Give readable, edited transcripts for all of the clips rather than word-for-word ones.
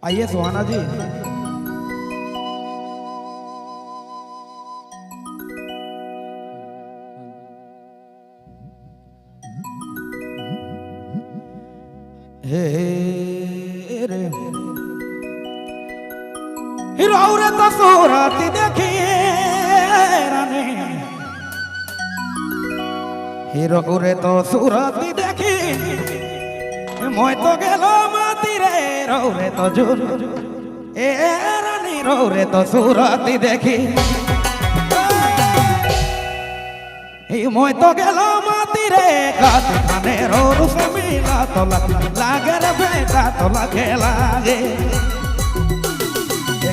आइए सुहाना जी। हे रे हीरो रे तो सूरत देखिए रानी, हीरो रे तो सूरत देखी मैं तो गेलो माती रे रो रे तो जुन ए रानी रो रे तो सूरत देखी मैं तो गेलो माती रे गात खाने रो रुसे मिला तो लागे रे बेटा तो लागे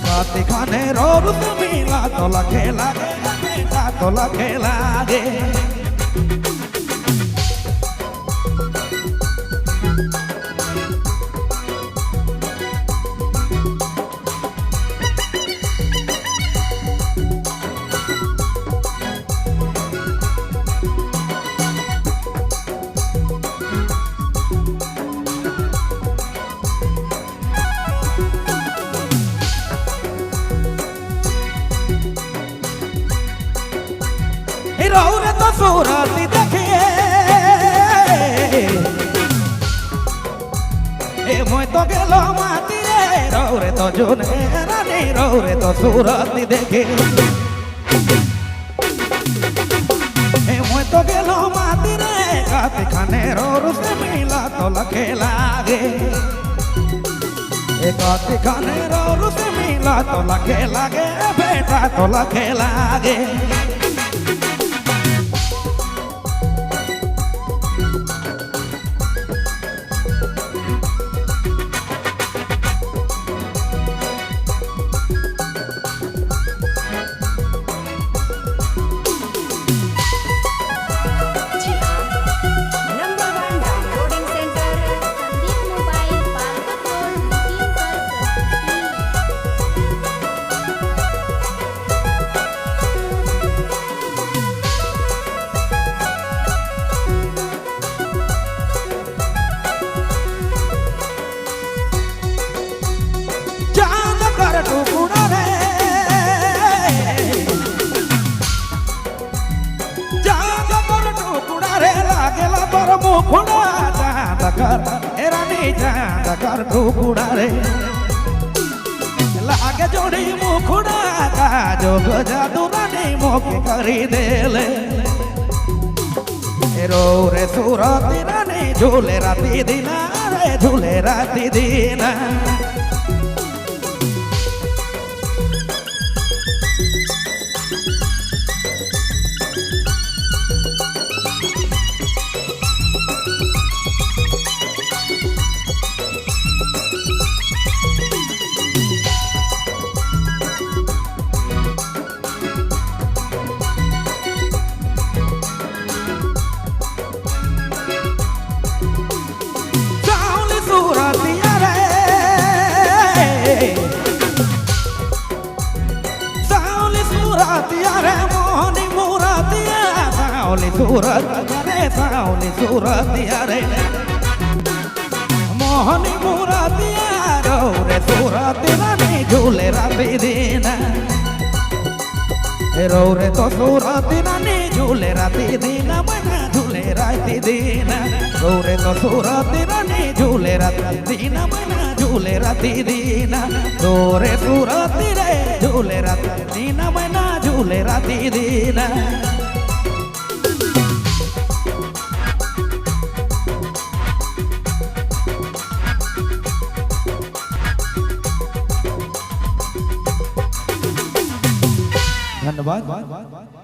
गात खाने रो रुसे मिला तो लागे बेटा तो लागे रे तो सूरत देखिए मैं तो गेलो माती रे रो रे तो जुने रानी रो रे तो सूरत देखी मैं तो गेलो माती रे गात खाने रो रुसे मिला तो लागे गात खाने रो रुसे मिला तो लागे बेटा तो लागे कर टुकुड़ा रे लागे जोड़ी मुखुड़ा का जो जादू रानी मोके करी देले रो रे सूरत रानी झूले राती दीना रे झूले राती दीना सावली सूरत रे मोहनी मूरत रो रे सूरत रानी झूले राती दीना रो रे तो सूरत रानी झूले राती दीना मना झूले राती दीना रो रे तो सूरत रानी झूले राती दीना मना झूले राती दीना रो रे सूरत रे झूले राती दीना मना झूले राती दीना धन्यवाद।